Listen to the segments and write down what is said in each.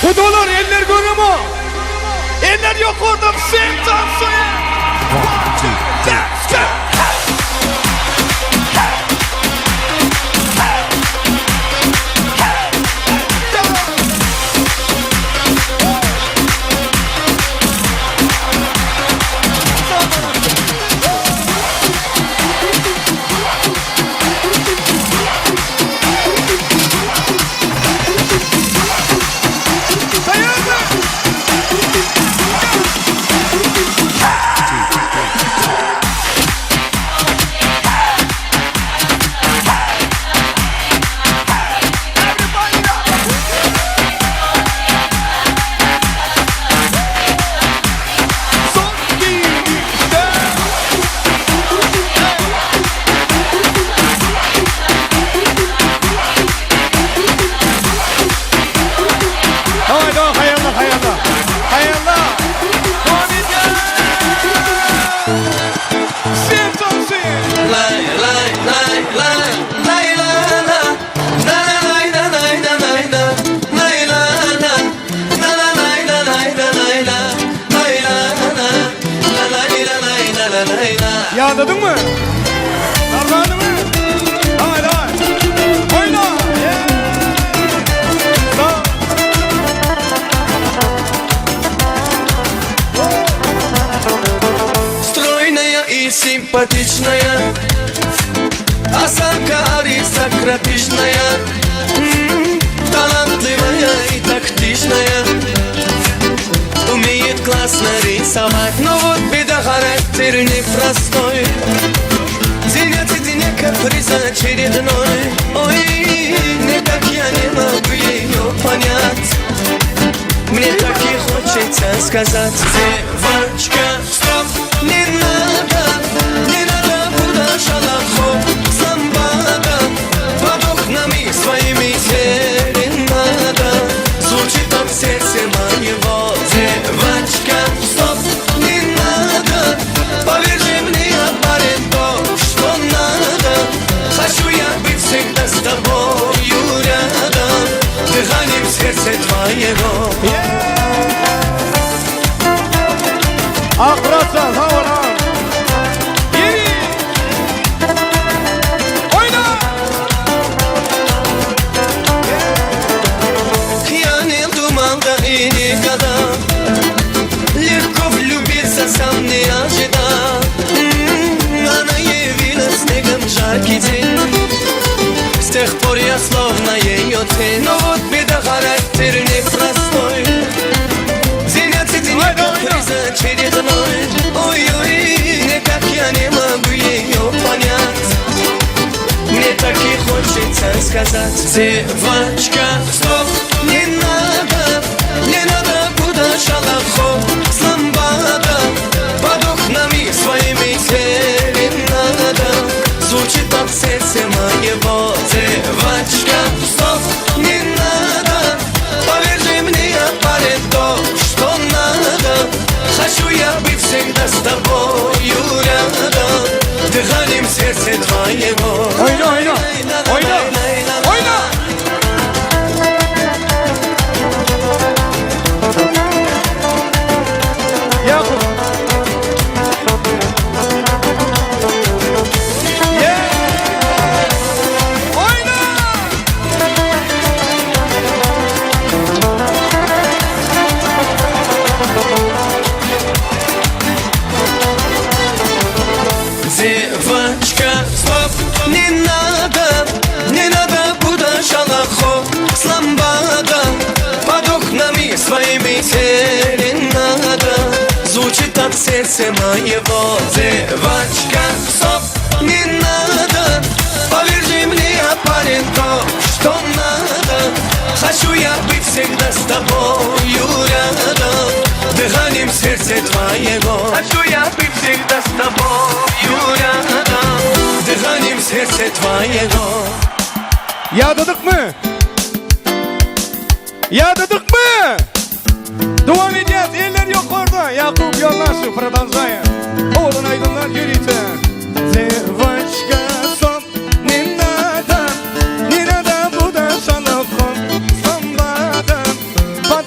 Kudolar eller görür mü? Eller yok orada şeytan suyu. Let's go. Yağladın mı? Darlandı mı? Hayır hayır. Oyna. Стройная и симпатичная, осанка аристократичная, талантливая и тактичная, умеет классно рисовать, но вот беда, характер непростой. День каприза очередной. Ой, никак я не могу ее понять. Мне так и хочется сказать: девочка, стоп, не надо куда шалахов, самбада, под окнами своими серенада. Звучит так в сердце моего: девочка, стоп, не надо, поверь мне, парень, то, что надо. Хочу я быть всегда с тобою рядом, дыханием в сердце твоего. Akratsan havana. Geri. Oyna. Я не думал до и никогда легко влюбиться, сам не ожидал. Она явилась снегом в жаркий день, с тех пор я словно ее тень. Но вот беда, характер непростой. День каприза очередной. Ой-ой, никак я не могу ее понять. Мне так и хочется сказать: девочка, стоп, не надо куда шалахов, сламбада, под окнами своими серенада. Звучит так в сердце моего: девочка, стоп, не надо, поверь мне, парень, то, что надо. Хочу я быть всегда с тобою рядом, дыханием в сердце твоего. Oyna oyna. Oyna. Oyna. Yakup. Oyna. Девочка, стоп, не надо куда шалахов, сламбада, под окнами своими серенада. Звучит так в сердце моего: девочка, стоп, не надо, поверь мне, парень, то, что надо. Хочу я быть всегда с тобою рядом, дыханием в сердце твоего. Хочу я быть всегда с тобою рядом, дыханием в сердце твоего. Yağladık mı? Yağladık mı? Devam edeceğiz. Eller yok orada. Yakup yollaşın. Продолжаем. Oğlun aydınlar yürüyte. Девочка, стоп, не надо куда шалахов, самбада, под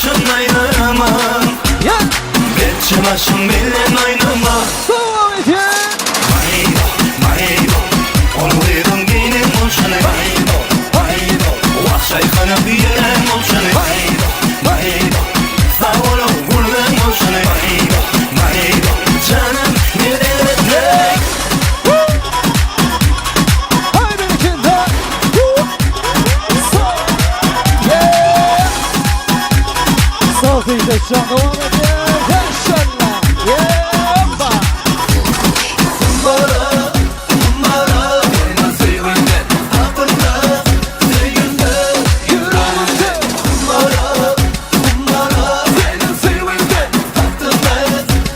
başın aynama Belçi başın bilen aynama Maydo, maydo Oluyordun benim olşanı Maydo, maydo Vahşay kana büyülen olşanı Maydo, maydo Sağ ol vurlen olşanı Maydo, maydo Canım nereden ötek Can devam ediyor. İnşallah. Yeppa. Kumbara, kumbara Benim sevimden Kapında, sevimde Yüreğimde Kumbara, kumbara Benim sevimden Kapında,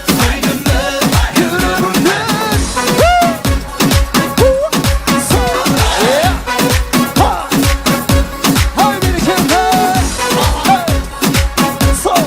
sevimde Yüreğimde Haydi bir kere daha. Sol.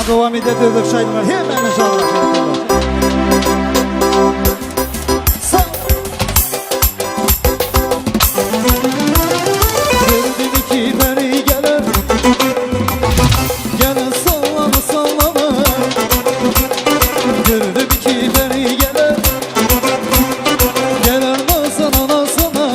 Devam edelim şairler hemen inşallah. Gördüm iki beni gelir, gelir sallama sallama. Gördüm iki beni gelir, gelir nazana nazana.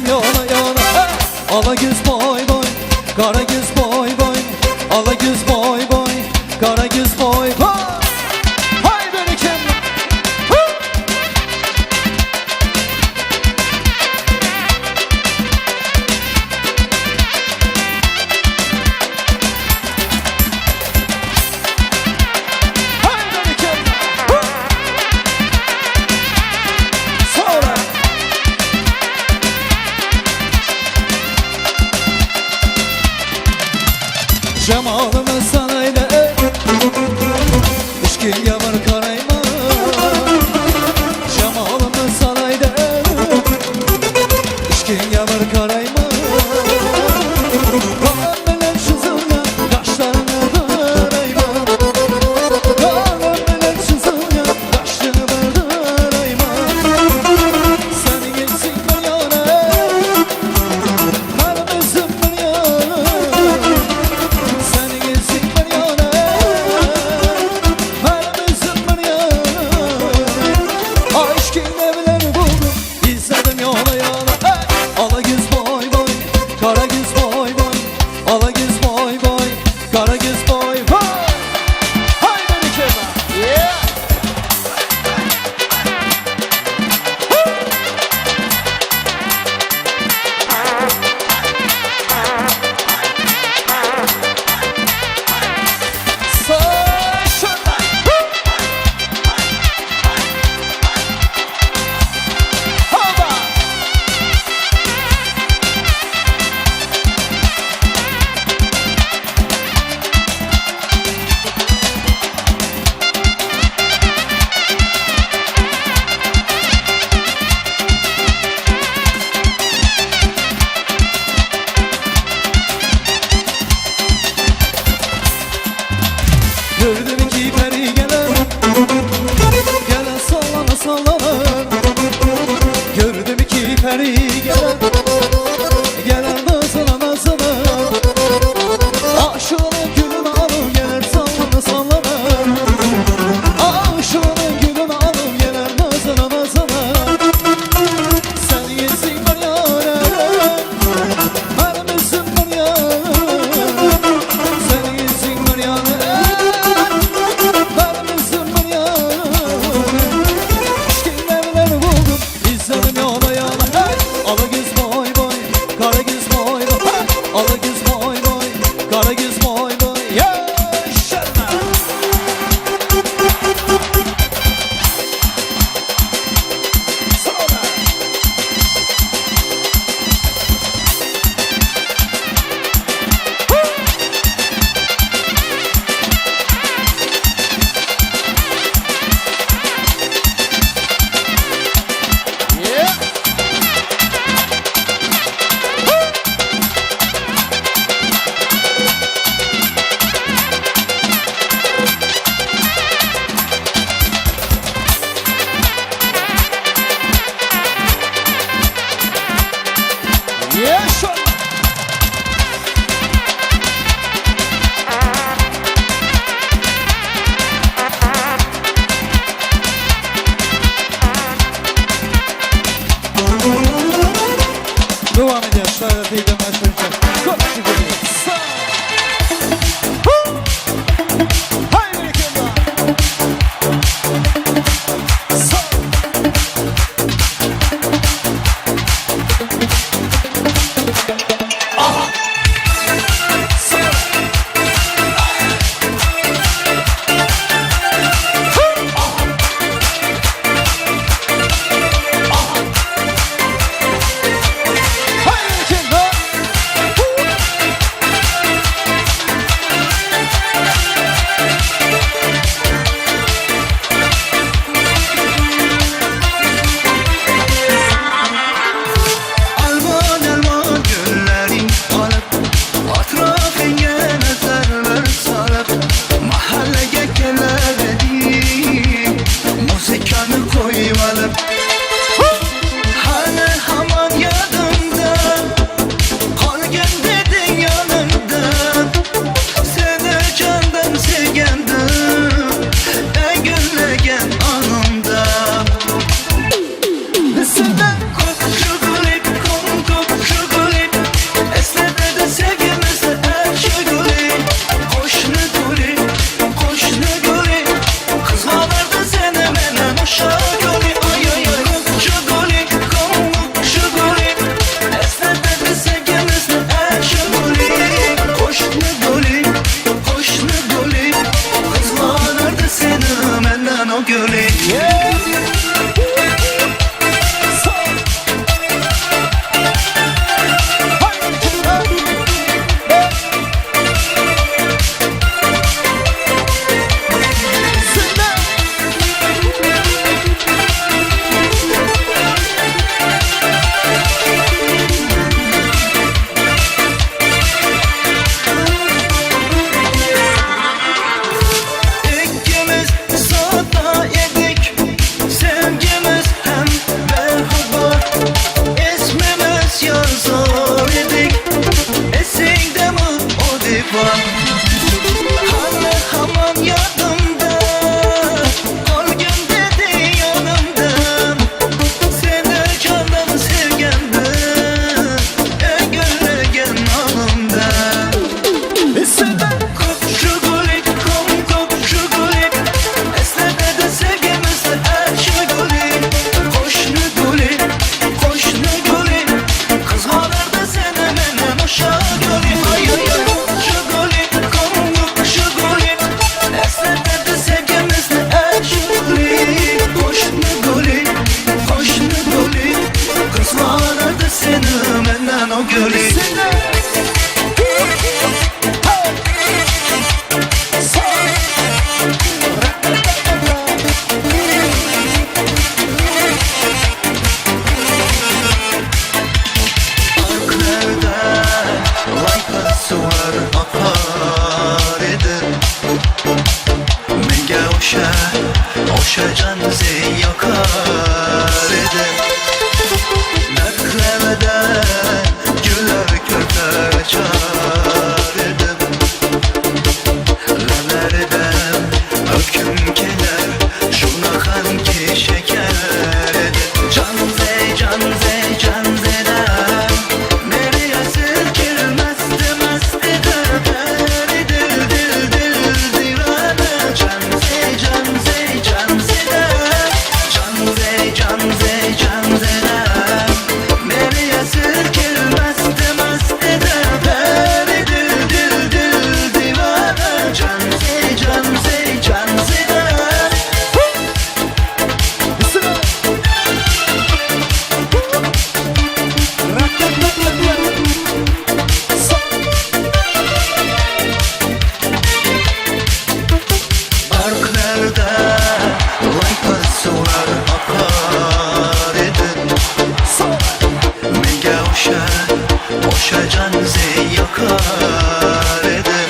Bizledim yana yana Ala güz boy boy Kara güz boy boy Ala güz boy boy Kara güz boy boy Hay berikim Hay berikim Sonra Cemalımı sarayla İşkin yavur karayma Cemalımı sarayla İşkin yavur karayma Kalemler çizilme Kaşlarını darayma Kalemler çizilme Kaşlarını darayma Sen gelsin ben yana Benim üzüm ben yana Sen gelsin ben yana Benim üzüm ben yana Aşkın evleri buldum İzledim yola yola Ala güz boy boy Kara güz boy boy Ala güz boy boy Kara güz boy boy Haydi bir kere Yeah Gördüm iki peri gelen Gelen sallana sallana Gördüm iki peri gelen Gelen nazına nazına Aşığının gülünü alıp gelir sallana sallana Aşığının gülünü alıp gelir nazına nazına Sen yesin ben yarim Benim üzüm ben yarim Sen yesin ben yarim Benim üzüm ben yarim İşkin evleri buldum İzledim yola yola Ala güz boy boy Kara güz boy boy Ala güz boy boy Kara güz boy boy Yaşarma Sonra Yeah seni menden o gülü sular akar edir Menge oşa can yakar edir Dertlemede güller körper açar edir Lemerden hüküm keler şuna kanki şeker edir Can ze can ze can zeden nereye sürkülmez Oşa can yakar eder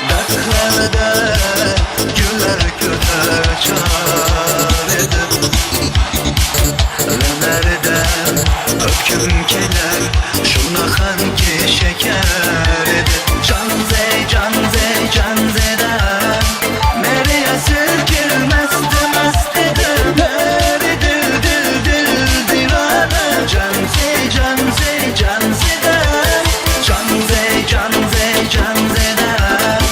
Dertlemede güller köter açar eder Lemerden öpküm keler şuna kanki şeker eder Can ze can ze can zeden nereye sürkülmez demez eder Dil dil dil dil divane Can ze can ze can zeden Can ze can ze can zeden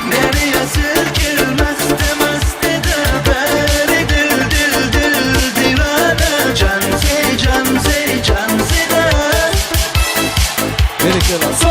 nereye sürkülmez demez eder Dil dil dil divane Can ze can ze can zeden Bereket olsun.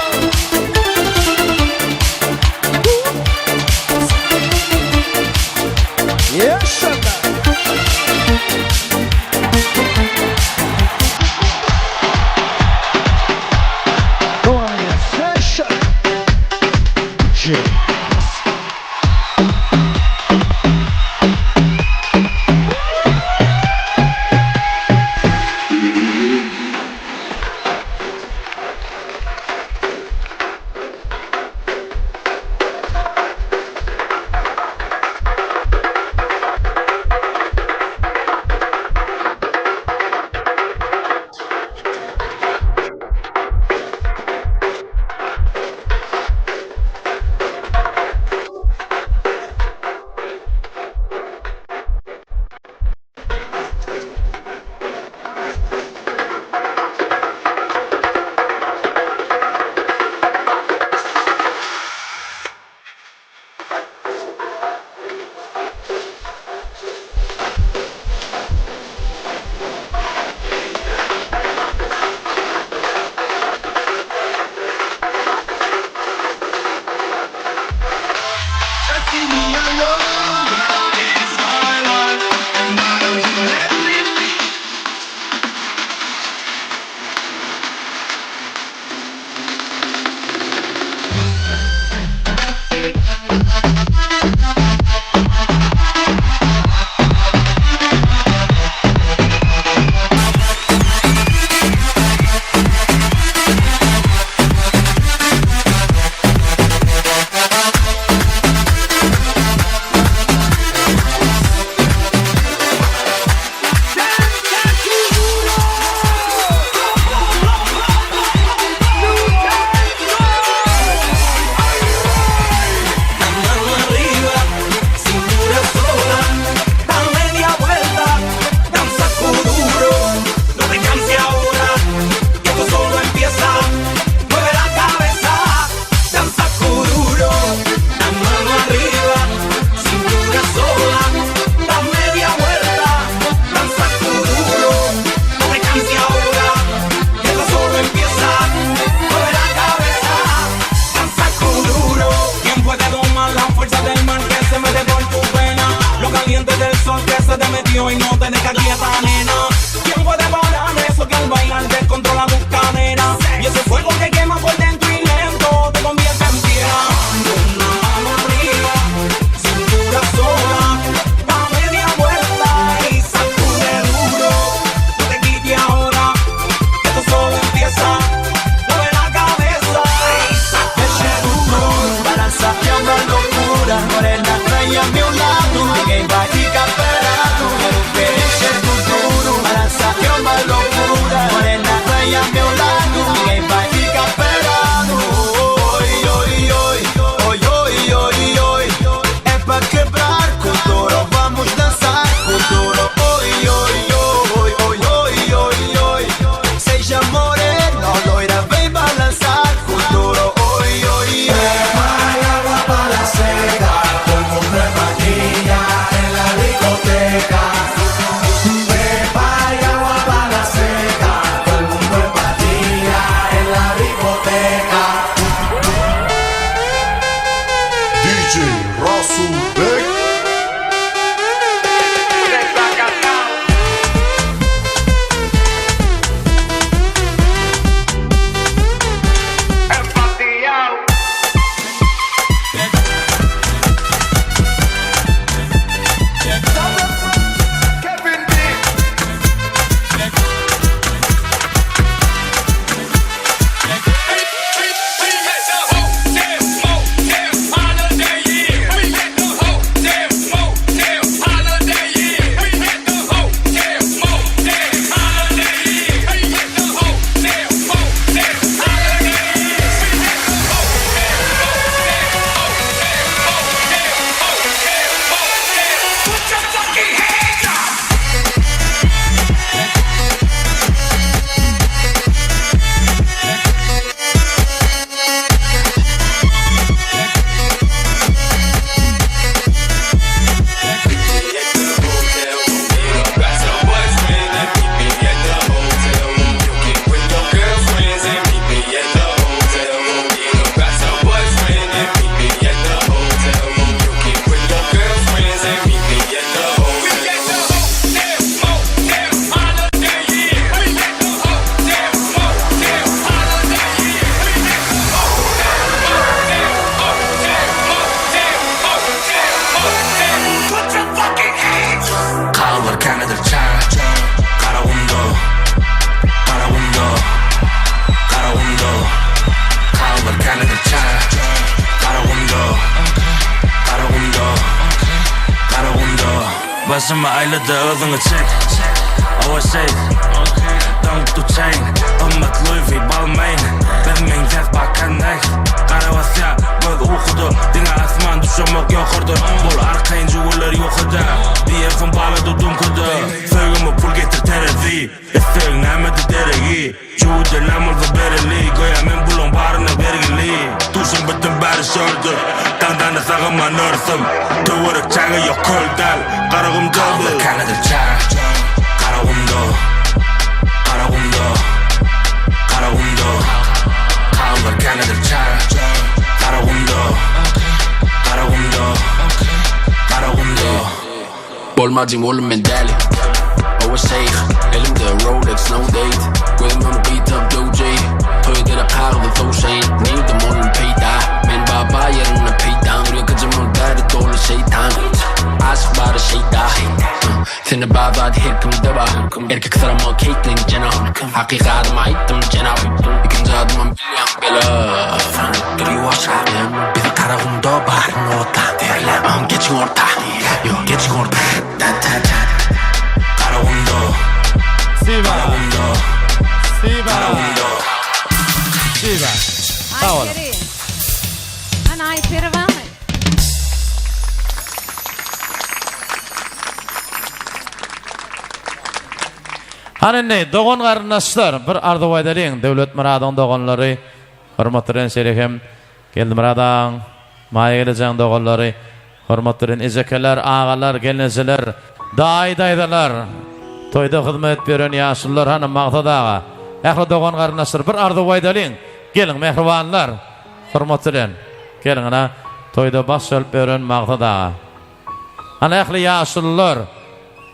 Başıma ayladı özünü çek O şey Don't do chain Ummet Louis V balmayın Bilmeyin tez bakanday Karavasya göz okudu Dine asman düşemek yokurdu Bol arkayın jugular yokudu Diyefin bağladı dumkudu Söygümü pul getir terezi İsteyin nemedi deregi Juhudu lamurdu bereli Goya men bulun barını vergili Duşun bütün bari şördü Dandana sağıma nörsüm Tuvuruk çağı yok köldal Karagım dövdü Kanadır çağı Karagımdı Karagımdı Karagımdı Kaldır Kanadır çağı Karagımdı Karagımdı Karagımdı Bolmacım oğlum ben deli O şeyh Elimde Rolex no date Gözüm onu beat up DJ Toyda da kahve toşayın Neydim onun peyda Men baba yerine peydan Rıkıcım o gari dolu şeytan Aşk bari şeyda Seni bazı herkimde var Erkek sarama Caitlyn Jenner Hakikatıma aittim Jenner İkinci adımım bilyan bela Frank giriyor aşağıya Bizi karagımda barın orta Derler geçin orta Yok geçin orta Karagımdı Siva. Karagımdı Siva. Karagımdı Siva. Sağ olun. Ayperi. Ana Ayperi var mı? Hanene doğan qarındaşlar bir ardıwaydalyň Döwlet Muradyň doganlary hormatlaryň şerefim geldi Muradyň maýa gelejäň doganlary hormatlaryň ejekeler agalar gelnejiler daýdaýdalar toyda hyzmat beren ýaşullar hany magdadaga ähli doğan qarındaşlar bir ardywaýdalyň gelin mehribanlar hormatlaryň gelin ana toyda baş çalyp beren magdadaga ana ähli ýaşullar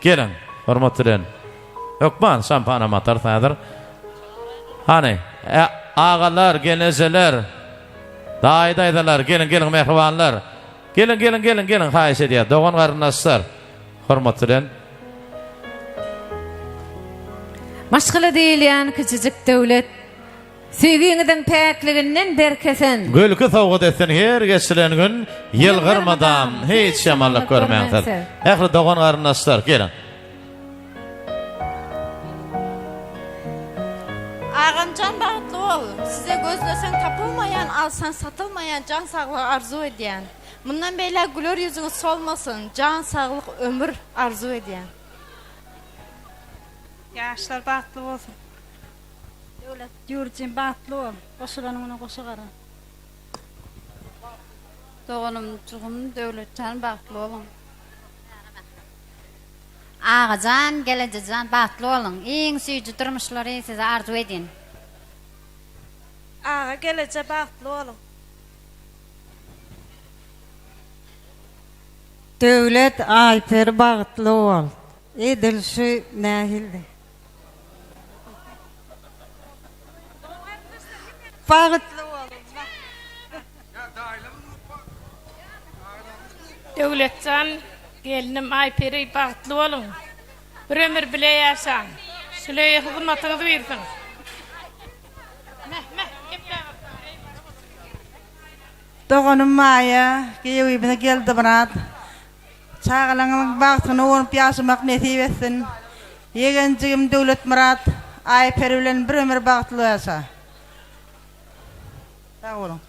gelin hormatlaryň Ökman şampana matar tadır. Hani ağalar, genezeler, daýdaýdalar, gelin mehribanlar. Gelin haýyş edýär. Doğan garyndaşlar. Hormatlaryň. Maşgala diýilýän kiçijik döwlet süýgüňiziň päkliginden berkesen. Gölkü sowgat etsen her geçilen gün ýylgyrmadan hiç şamallyk görmäňdir. Ähli doğan garyndaşlar gelin. Ağamcan bağıtlı ol. Size gözlesen tapılmayan, alsan satılmayan can sağlığı arzu ediyen. Bundan beyler gülür yüzünüz solmasın. Can sağlık ömür arzu ediyen. Yaşlar bağıtlı olsun. Devlet yurtçın bağıtlı ol. Koşulanın ona koşuqarın. Doğanım, çoğum, devletcan bağıtlı olun. Ağacan, gelececan bağıtlı olun. En süýüjü durmuşlary size arzu edin. Ağa gelece bağıtlı olun. Döwlet Ayper bağıtlı ol. Edilşi nähildi. Bağıtlı ol. Devletcan gelinim Ayperi bağıtlı olun. Bir ömür bile yaşan. Şöyle hizmetinizi versin. Doğanım Maýa, geýibine geldi Murat. Çağalaňyň bagtyny olup ýaşamak nesip etsin. Yegenjigim Döwlet Murat, Ayper bilen bir ömür bagtly ýaşa. Sağ olun.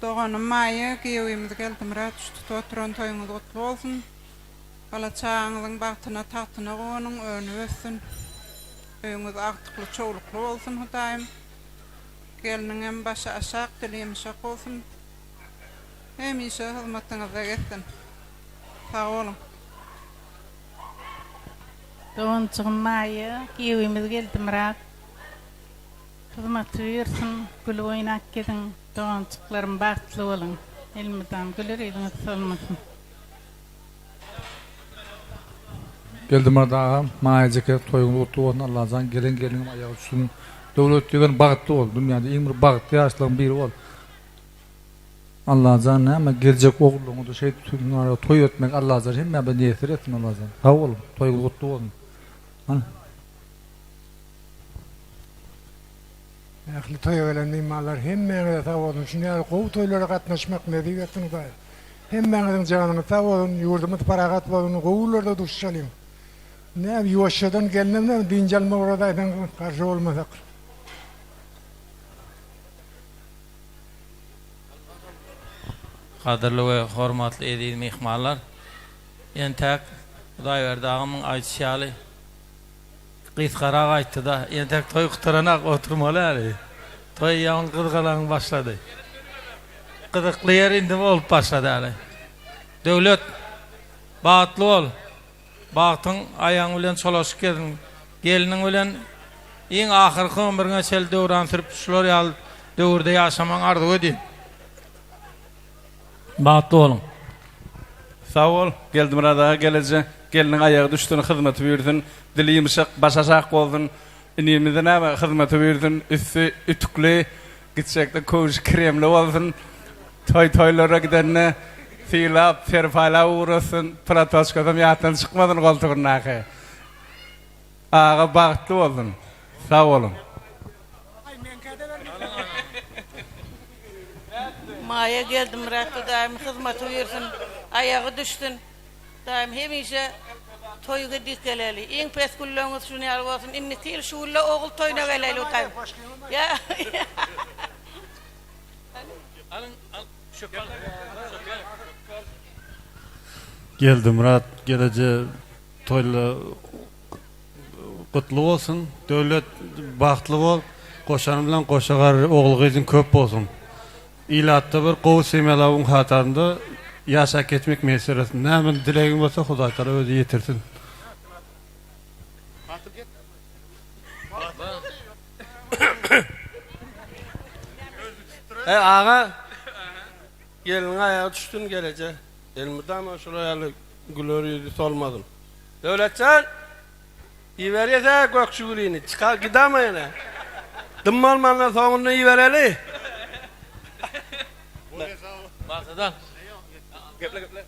Doğanım Maýa, geýibine geldi Murat, şu oturan toýuňyz gutly bolsun. Bala çağaňyzyň bagtyna taxtyna gonuň öňü össün. Öňüňiz agtykly çoğulukly bolsun Hudaýym. Geliniň başa aşak dileýmişek bolsun. Hemişe hyzmatyňyza getsin. Sağ olun. Doğançygyň Maýa, geýibimiz geldi Murat. Hyzmat versin, gül oýnak gedin. Doğançyklarym bagtly bolun. Elmydam güler ýüzüňiz solmasyn. Geldim arada maýajyka toýuny gutly bolsun Allah'tan gelin aýagy üstün döwlet diýen bagtly bol dünýäde iň bir bagtly ýaşlaryň biri bol. Allah'tan näme geljek ogluňy da şey tutmagy toý etmek Allah'tan hemme bir niýet etsin Allah'tan. Sag bolun, toýuň gutly bolsun. Mana Ähli toý bilen nimalar hemme sag bolun. Şuňa gowy toýlara gatnaşmak nädip etdiň da. hemmeňiziň janyňyz sag bolsun, ýurdumyz paragat bolsun, gowullarda duşşalyň. Näme ýoşadan gelnemne dinjalma oradaýdan garşy bolmasak. Kadırlı ve hormatly edil mehmanlar. Entek Hudaý berdi agymyň aýtýaly. Gysgarak aýtdy da, entek toý gutaranak oturmaly äli. Toý ýaňy gydgalaň başlady. Gydykly ýer indi bolup başlady äli. Döwlet bagatly bol. Bagtyň aýaň bilen çolaşyp gelin. Geliniň bilen iň ahyrky ömrüňe çel döwran sürüp şular ýaly döwürde ýaşamaň arzuw edin. Bagatly bolun. Sağ ol, geldim rada gelece. Gelinin ayağı düştüğünü hizmeti verdin. Dili yumuşak, başaşak oldun. İnimizden ama hizmeti verdin. Üstü ütüklü, gidecekte koş kremli oldun. Toylara gidenine filap, ferfayla uğrasın. Pratoşkadan yattan çıkmadın koltuğuna. Ağa bağıtlı oldun. Sağ olun. Maya geldim bıraktı daim hizmet versin. Ayağı düştün. Daim hemişe toyga dik geleli. En pes kulluğunuz şunu yar olsun. İnni til şuulla oğul toyuna geleli daim. Ya. Geldim Murat, gelece toyla kutlu olsun. Döwlet baktlı bol. Koşan bilen koşagar oğul gyzyn köp bolsun. İlatda bir gowy semelawyň hatarynda ýaşap geçmek meselesinde näme dilegim bolsa Hudaý Taala özi ýetirsin. Ağa gelin ayağa düştün gelece. Elmidama şuraya gülör yüzü solmadım. Döwletçan iwerýär gökşugulini çıkar gidamayna. Dımmalmanla soňunda iwereli. Baksadan. Geple.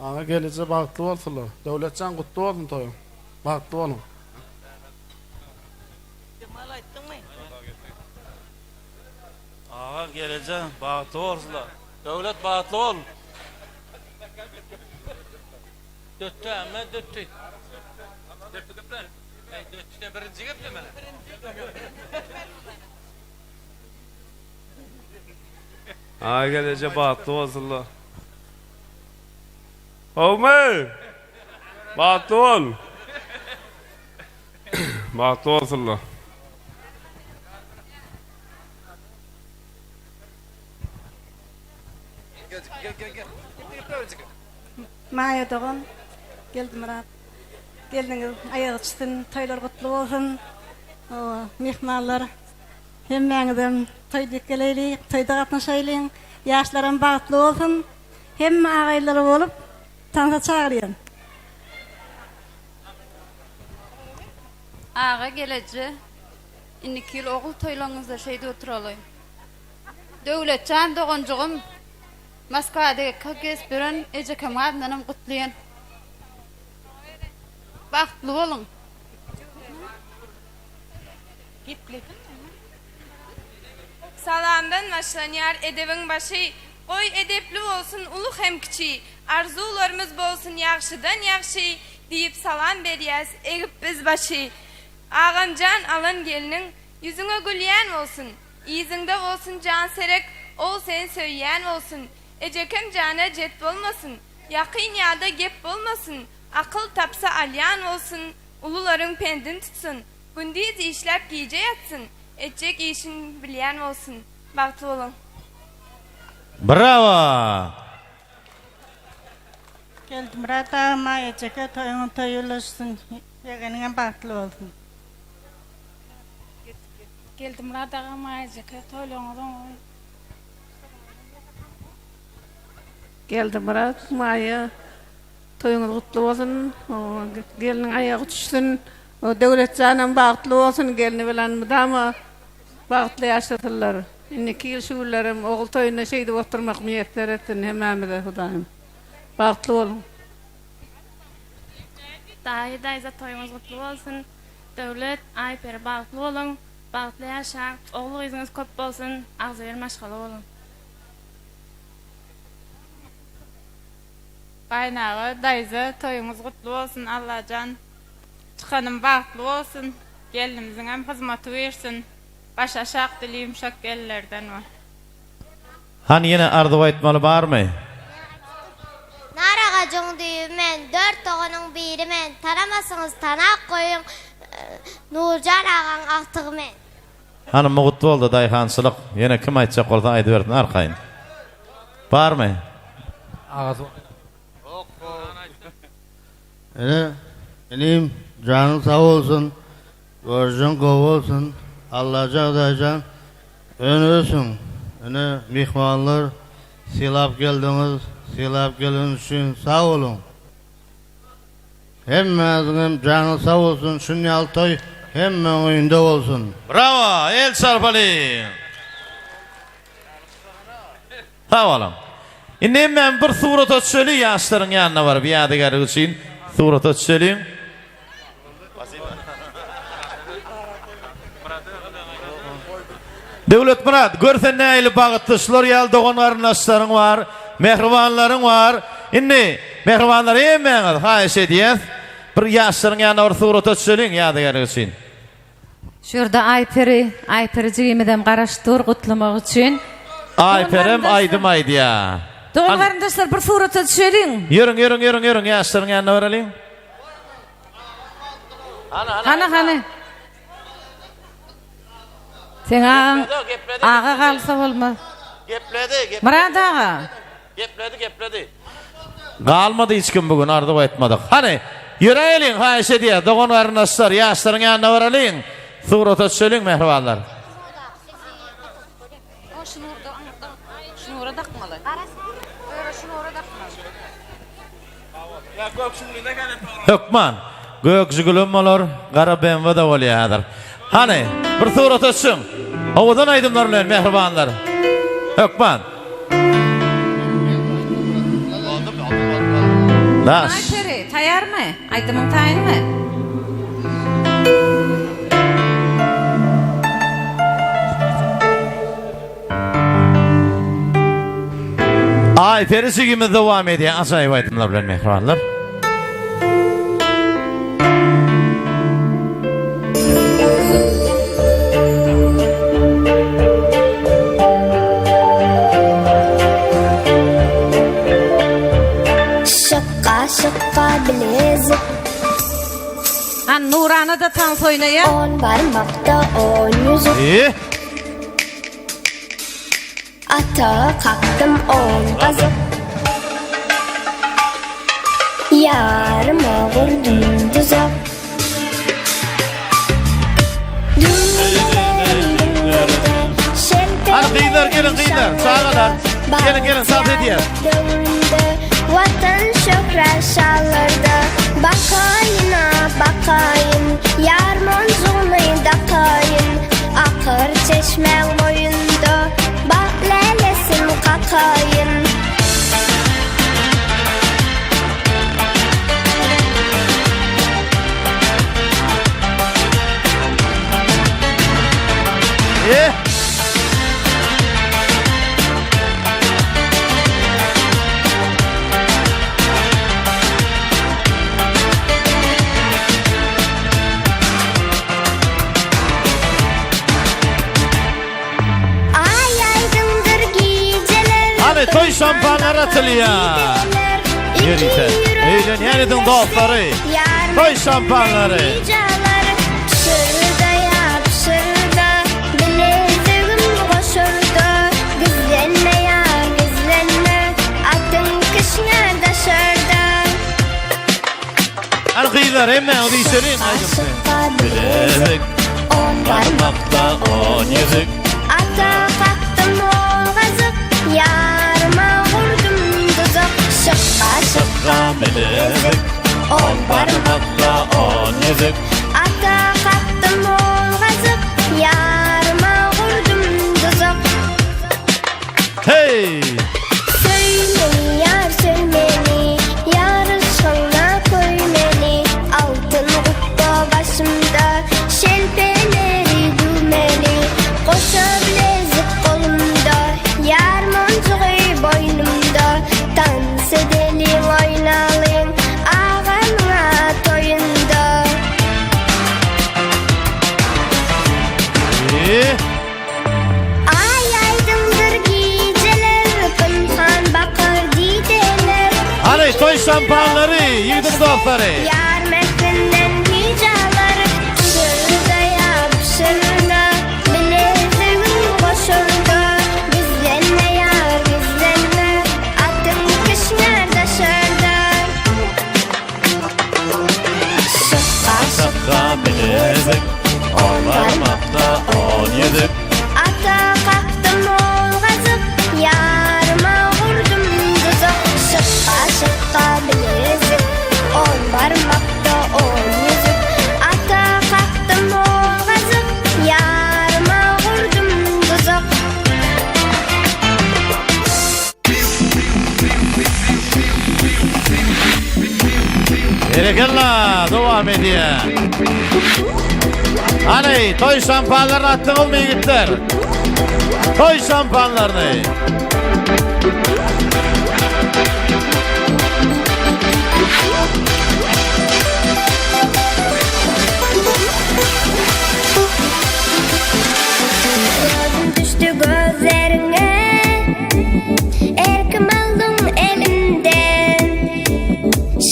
Ağa gelece bagtly bolsunlar. Döwletçan gutlu bolsun toýuň. Bagtly bolun. Ağa gelece bagtly bolsunlar. Döwlet bagtly bol. Döttü ama döttü. Döttü. Döttüden birinci gepleme. Ağa gelece bagtly bolsunlar. Oğlum! Bagtly bol. Bagtly bolsunlar. Maya doğan geldim Murat. Geldiniz ayağı çıktın, toylar kutlu olsun. Mehmanlar hemmeňizden toyda geleylik, toyda gatnaşaýlyň. Ýaşlaryň bagtly olsun. Hemme agaýlary bolup taňa çağırýan. Ağa gelece 2 ýyl ogul toýlaryňyzda şeýde oturaly. Döwletçan doganjygym Moskvada kakes bilen eje kamadynam gutlaýan. Bagtly bolun. Salamdan başlanýar edebiň başy. Goý edepli bolsun uluk hem kiçi. Arzularymyz bolsun ýagşydan ýagşy diýip salam berýäs egip biz başy. Ağamjan alan geliniň ýüzüňe gülýän bolsun. Ýüzüňde bolsun jan serek, ol sen söýýän bolsun. Ejekem jana jet bolmasın. Yaqyn ýada gep bolmasın. Akıl tapsa alyan olsun. Ulularyň pendin tutsun. Gündüz işläp giýje ýatsyn. Etjek işin bilýän bolsun. Bagtly bolun. Bravo! Geldim rata Maya çeke toyun toyulaşsın. Yeğenine bagtly bolsun. Geldim rata Maya çeke toylaňyň. Geldim Murat, Maya toyuňyz gutlu bolsun. Geliniň ayagy düşsün. Döwletçanam bagtly bolsun. Gelini bilen mudama bagtly ýaşatyrlar. 2 ýyl şuwlaram ogul toýuna şeýde oturmak niýetler etdim hemmämize Hudaýym. Bagtly bolun. Daýda toýuňyz gutlu bolsun. Döwlet aýper bagtly bolun. Bagtly ýaşap, ogul gyzyňyz köp bolsun. Agzybir maşgala bolun. Qaynağı, dayıza, toyunuz kutlu olsun Allah'can. Çıkanım bahtlı olsun. Gelinimizin hem hizmeti versin. Baş aşağı dileyim şak gellerden var. Hani yine arzu etmeli var mı? Naragacın düğüm men, 4 toğunun biri men. Taramasınız tanak koyun, Nurcan ağan aktığı men. Hani mutlu oldu dayıhansılık. Yine kim aytacak olsa aydı verdin arkayın. Var mı? Ağzı. Elim canın sağ olsun, borcun kov olsun, Allah'ca daycan önürsün. Mihmanlar silap geldiniz, silap gelin için sağ olun. Hemmenizin canı sağ olsun, şunun altoy hemmen oyunda olsun. Bravo, el çarpalı. Sağ olun. Şimdi ben bir surat söyleyeyim, yaşların yanına var bir yadigarı için. Surat söyleyeyim. Devlet Murat, görsen neyle bağıttışlar, yal doğanların asların var, mehribanların var. Şimdi mehribanlar yemeğiniz, hayiş ediyez. Bir yaşların yanına bir surat söyleyin, yadigarı için. Şurada Ayperi cigimiden qaraştır qutlamak için. Ayperem aydım aydı ya. Doğan qarındaşlar bir surata düşerin. Yürün yaşların yanına varalım. Hani. Sen ağa kalsa olmaz. Gepledi. Murat ağa. Gepledi. Kalmadı hiç kim bugün ardı etmedik. Hani yüreğin hayiş ediyor. Doğan varındaşlar yaşların yanına varalım. Surata söyleyin mehribanlar. Şunu orada takmalı. Şunu orada takmalı. Hükman. Gökçü gülüm olur. Kara benve de oluyordur. Hani bir surat etsin. Havadan aydınlarlar mehribanlar. Hükman. Ayperi tayar mı? Aydımın tayin mi? Ayperi sigimiz devam ediyor. Acayip aydınlar bilen mehribanlar. Şıkka bilezik. Nurana da dans oynayın. 10 parmakta 10 yüzük. Ata kalktım 10 kazık. Yarıma vurdum tuzak. Hadi gelin. Sağa kadar. Gelin sağ ediyor. Vatan şöhret şallarda. Bakayım. Yar monzuğunu dakayım. Akır çeşme boyunda. Bak lelesim kakayım. Toy şampanlar atılıyor. Yürüyse. Eğlen yeniden dostları. Toy şampanları. Şırda yap şırda. Bileziğim koşurda. Gizlenme ya gizlenme. Atın kışına da şırda. Arkadaşlar hemen o dişlerin. Bilezik. 10 parmakta 10 yüzük. Ata kalktım 10 kazık. Yarıma vurdum tuzak. Şıkka bilezik. 10 parmakta 10 yüzük. Ata kalktım 10 kazık. Yarıma vurdum tuzak. Hey! Söyle yar söylmeni. Yarışına koy beni. Altın kutla başımda. Şelpeleri düğmeli. Koşa bilezik kolumda. Yar moncuğu boynumda. Dans edelim oyna. şampanları, yiğidim dostları. Yar mehrinden hicaları, sırrıya pişirdi, bileziğin koşuldu. Gizlenme yar gizlenme, atın kışner taşırdı. Şıkka bilezik, 10 parmakta 17. Ata kalktım ol gazıp, yarıma vurdum tuzak. Şıkka bilezik, 10 parmakta 10 yüzük. Ata kalktım ol gazıp, yarıma vurdum tuzak. Berekella, devam ediyor. Hani toy şampanlarını attın olmayı gittiler. Toy şampanlarını. Gözüm düştü gözlerine, erkim aldım elimden.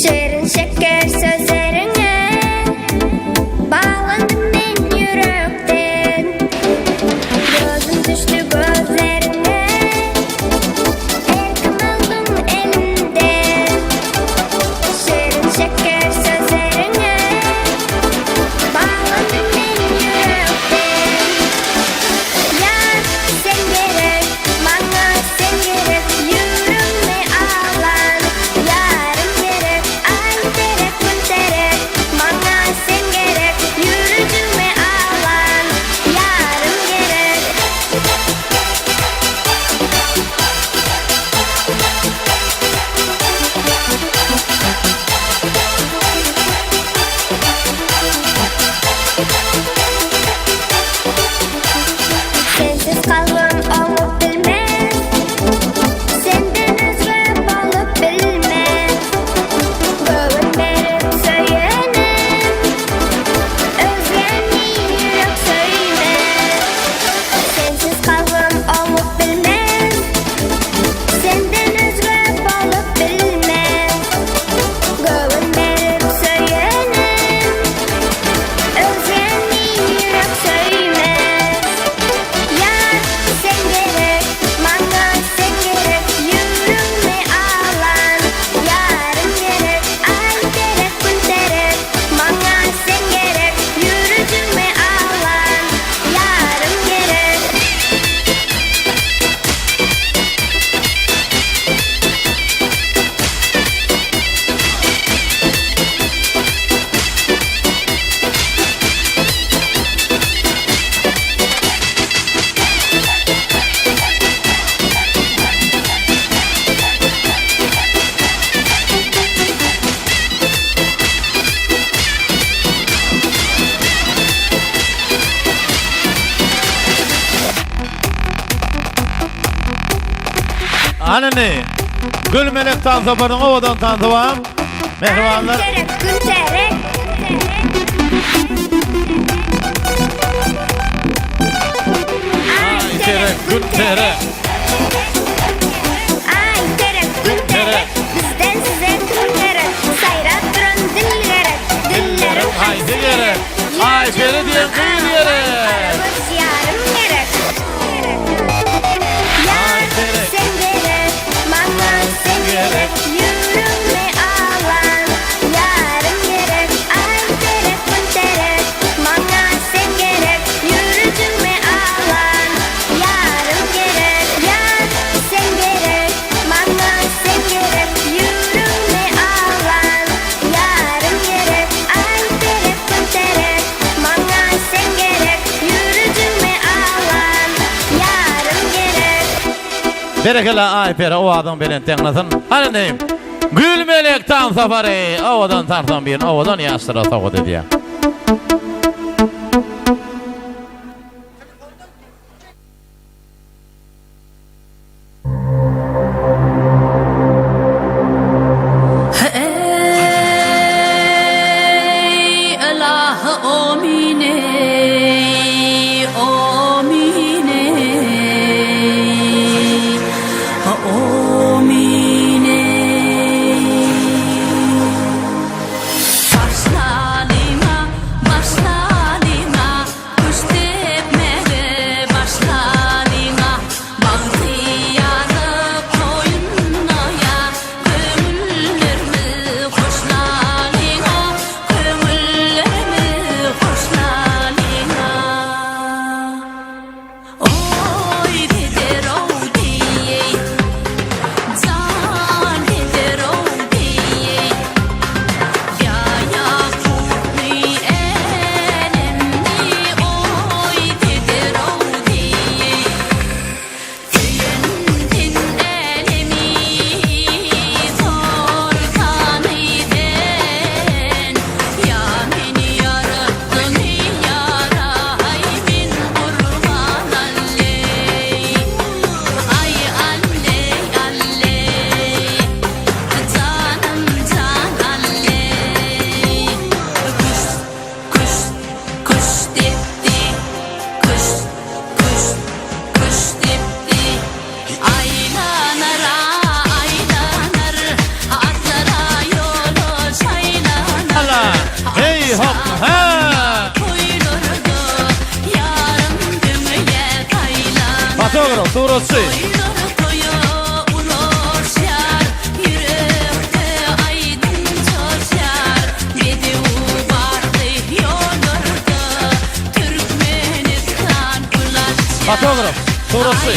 Şirin şeker sözlerine, bağlandım ben yürekten. Gözüm düştü gözlerine, erkim aldım elimden. Şirin şeker sözlerine, bağlandım ben yürekten. Yar sen gerek, bana sen gerek, yüreğime ağlan. Yarım gerek, ay terek, gün terek, bana sen gerek, yüreğime ağlan. Yarım gerek. Sensiz kalbim onu bilmez, senden özge balıp bilmez. Göğün verip söylenem, özgeni yürek söylemez. Sensiz kalbim onu bilmez, senden özge balıp bilmez. Göğün verip söylenem, özgeni yürek söylemez. Yar sen gerek, bana sen gerek, yüreğime ağlan. Yarım gerek, ay terek, gün terek, bana sen gerek, yüreğime ağlan. Yarım gerek. Anne, gül melek tanıdı bana, ovadan tanıdı var. Mehribanlar. Terek, gün terek. Ay terek, gün terek. Ay terek, gün terek. Bizden size gün terek. Sayrat duran dil gerek. Dillerim Haydi gerek. Ay beni diyen kıyır gerek. Aramız yarım gerek. Yar sen gerek, bana sen gerek, yüreğime ağlan. Yarım gerek, ay terek, gün terek, bana sen gerek, yüreğime ağlan. Yarım gerek, yar sen gerek, bana sen gerek, yüreğime ağlan. Yarım gerek, ay terek, gün terek, bana sen gerek, yüreğime ağlan. Yarım gerek. Berekella Aypere o adam beni tenlasın. Hani neyim? Gül melek tam safari. Ovadan tartan bir, ovadan yastıra tavuk dedi. Ey Allah, amine, amine, amine. Batogro, Turotsi. Batogro, Turotsi.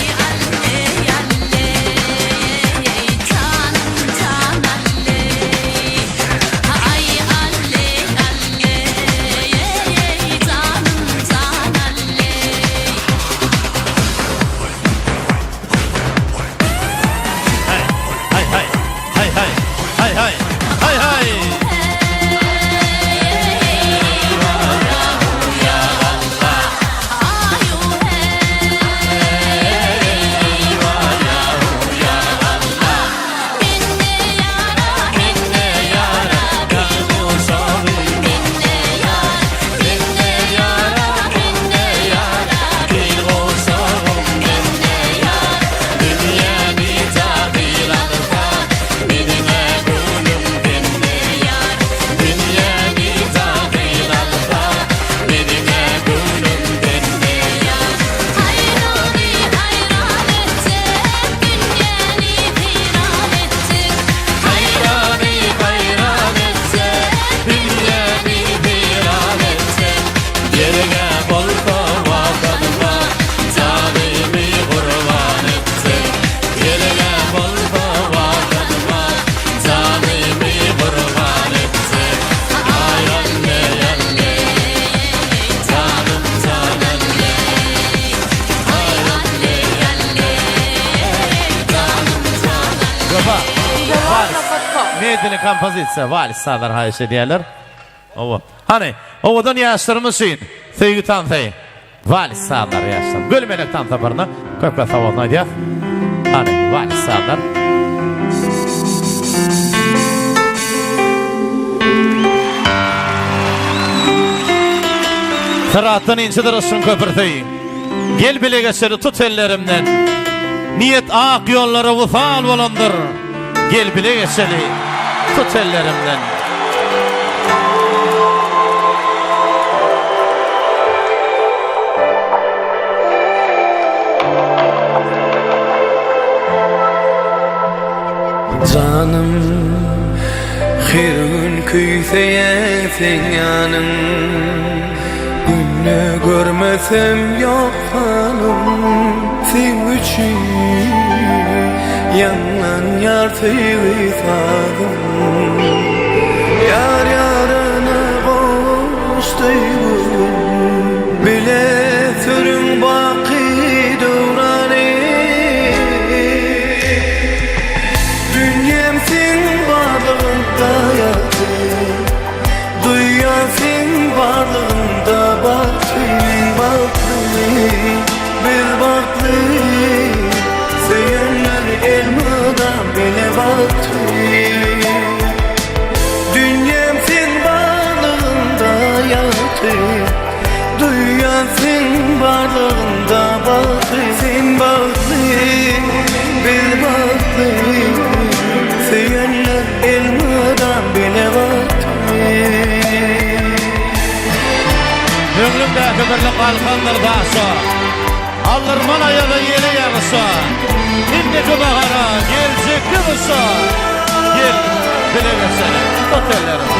Medeni kompozisiya, vals sadar hayş ediyorlar. Ova. Hani, ovadan yaşlarımız için, sevgi tantayı. Vals sadar yaşlar. Gülmelek tantaparını, köpke tavatına diyor. Hani, vals sadar. Sırattan incidir olsun köpürteyi. Gel bile geçeri tut ellerimden. Niyet ak yolları vufal olandır. Gel bile geçeri tut ellerimden. Canım xirün küyseyesin yanım, günlü görmesem yok hanım. Sen üçün yandan yartıyı sadım, yar yarına koştuydum. Bile sürün baki duranı, dünyam sen varlığında yattı, dünya sen varlığında baktı, bir baktı. Seyenler elmadan bile baktı, dünyam sen varlığında yattı, dünya sen varlığında baktı. Sen baktı, bir baktı. Seyenler elmadan bile baktı. Ömrümdeki birlik kalkandır dağsa, aldırman ayağı yeri yarısa. İndeki bahara gelecekti bulsa, gel bile geçelim otellerim.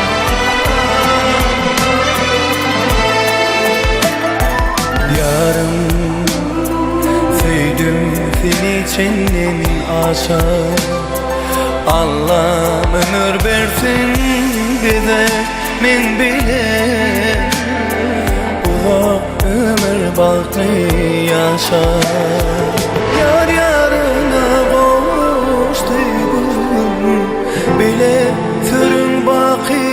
Yarım sevdim seni cennemin aşa, Allah ömür versin bize, men bile uzak ömür baktı yaşa. Yar yarına koştuydum, bile sürün baki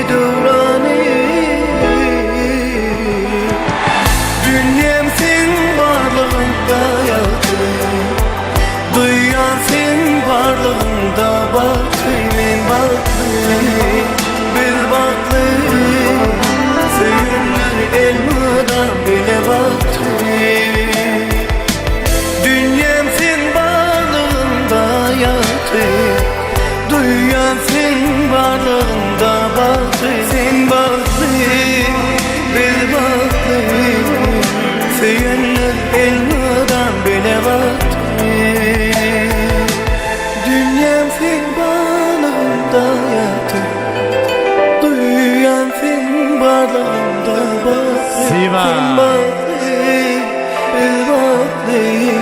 duranı. Dünyam sen varlığında yattı, dünya sen varlığında baktı. Men baktı, bir baktı. Seyenler elmadan bile baktı, dünyam sen varlığında yattı, dünya sen varlığında baktı. Sen baktı, bir baktı. Seyenler elmadan bile baktı. Siva. Sen baktın, biz baktın.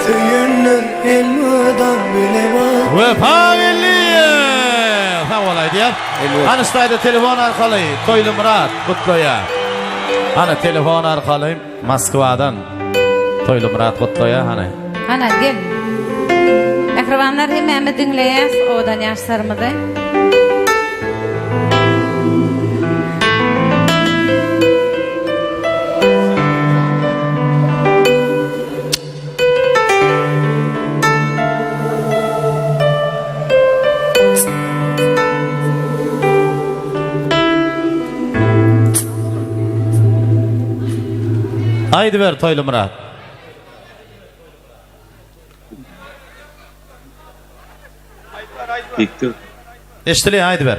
Söyünür elmadan bile bak. Vefa elliye. Sağ olaydı ya. Anıstaydı telefon arkalı. Toylu Murat Kutlu'ya. Hani telefon arkalı Moskvadan. Toylu Murat Kutlu'ya hani. Ana gel. Mehribanlar hemmemi dinleyes. Odan yaşlarımızı. Haydi ver Toylu Murat. Victor. Eştili haydi ver.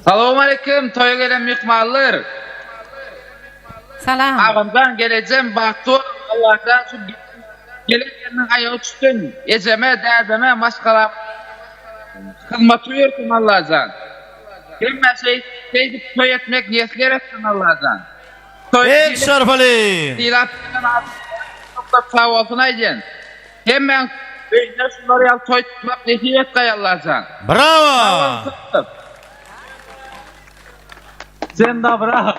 Salamu aleyküm, toya gelen mihmallar. Salam. Ağımdan geleceğim, baktı Allah'tan şu gelenlerinin ayağı tutun. Eceme, derdeme, maskalam. Hizmet uyursun Allah'tan. Hem şey toy etmek niyetler etsin Allah'tan. Ey Şarfali. Dilatından çok sağ olsun aydın. Hem ben böyüne şunları yal toy tutmak niyet kay Allah'tan. Bravo. Sen de bravo.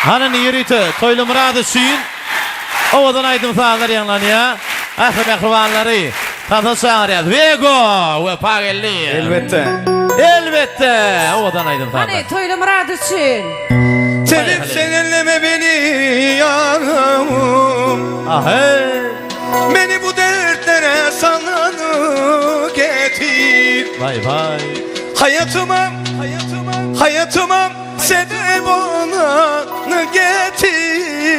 Hanın yürütü Toylu Murat'ı suyun. Ovadan aydın sağlar yanlanıya. Ahı mehribanları. Tatlı sağlar Vego ve Pagelli. Elbette. Elbette. Ovadan aydın sağlar. Hani Toylu Murat için. Sevip sen elleme beni yanım. Ahey. Beni bu dertlere sallanı getir. Vay vay. Hayatıma sebep olanı getir.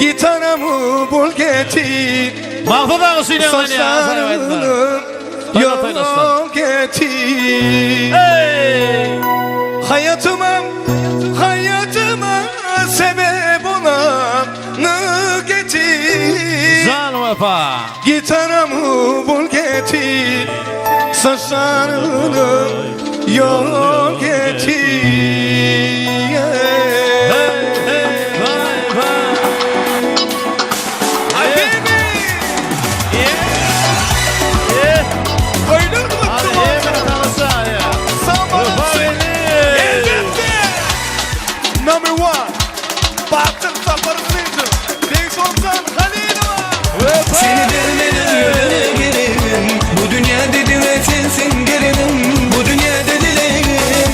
Gitarımı bul getir. Mahfuz ağasıyla saçlarını yol getir. Hayatıma sebep olanı getir. Can vefa. Gitarımı bul getir. Saçlarını yol getir. Number one, Batır Zafarı Sinci, Deniz Ozan Halilova. Seni vermeden ölene gelirim. Bu dünya dedim ve sensin gelirim. Bu dünya dedilerim.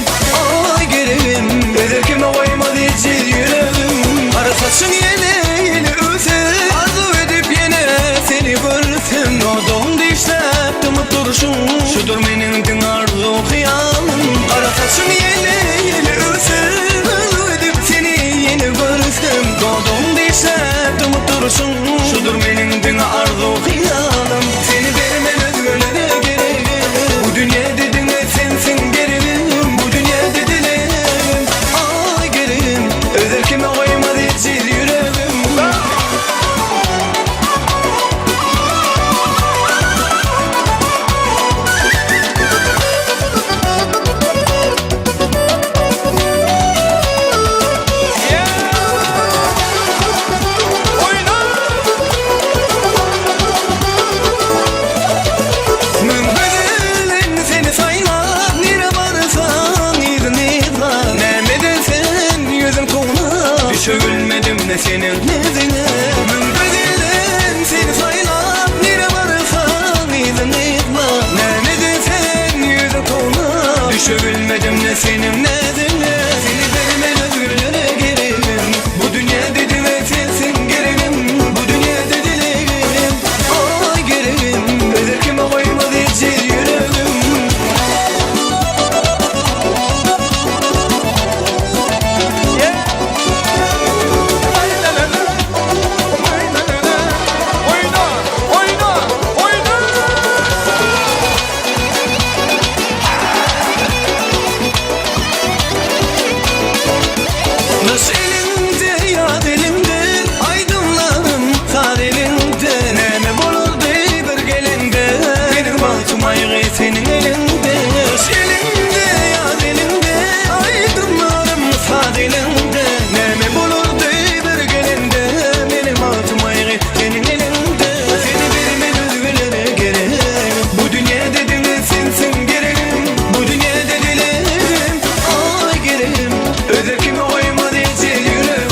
Ay gelirim. Öder kime koymadı hiç yüreğim. Ara saçın yeleğini öter. Arzu edip yine seni görsem. O dondu işte tımıp duruşun. Şudur benim dün arzu kıyamım. Ara saçın yeleğini öter. Doğdum değilse tımıp durursun. Şudur benim dün arzu kıyalım. Seni vermen özgürlere gereğim. Bu dünya dedim ve sensin gereğim. Bu dünya dedilerim. Ay gereğim. Özel kime koymadı hiç yüreğim. Senin nezine mümbedilen seni sayla nire varırsan izin etme Nerede sen yüzü kona düşebilmedim ne senin nezine Seni vermen özgürlere gereğim Bu dünya dedi ve sensin gereğim Bu dünya dedilerim Ay gereğim özel kime koymadı hiç yüreğim senin elinde. Elinde ya elinde, aydınlarım fadilinde. Neme bulurdu bir gelinde, benim altım ayrı senin elinde. Seni vermen özgürlere gerek, bu dünya dedin sensin gereğim. Bu dünya dedilerim, ay gereğim. Özelkime oymadı hiç yüreğim.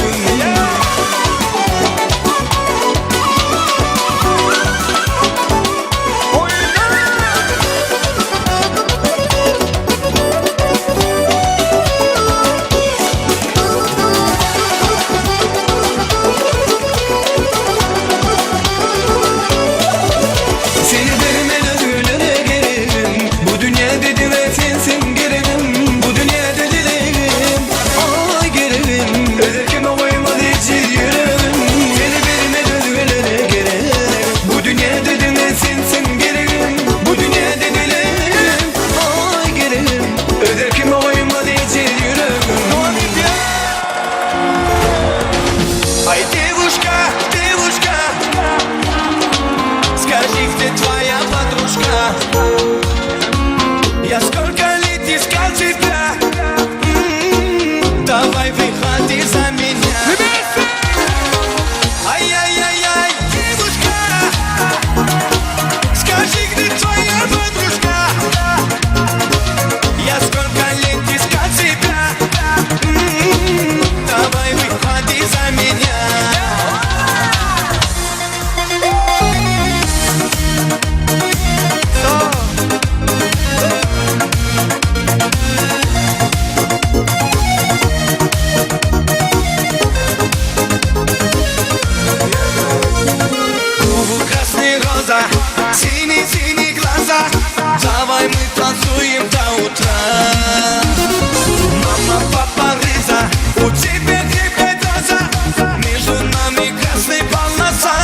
Seni vermen özgürlere gereğim. Bu dünya dedi ve sensin gereğim. Bu dünya dedilerim, ay gereğim. Özelkime oymadı hiç yüreğim. Seni vermen özgürlere gereğim. Bu dünya dedi ve sensin gereğim. Bu dünya dedilerim, ay gereğim. Özelkime oymadı hiç yüreğim. Ай, девушка, девушка, скажи, где твоя подружка? Я сколько лет искал тебя. Давай выходи за меня. Ай-яй-яй-яй, девушка, скажи, где твоя подружка? Я сколько лет искал тебя. Давай выходи за меня. Красные роза, синие глаза. Давай мы танцуем до утра. Мама, папа, Риза, у тебя крепкая доза. Между нами красная полоса.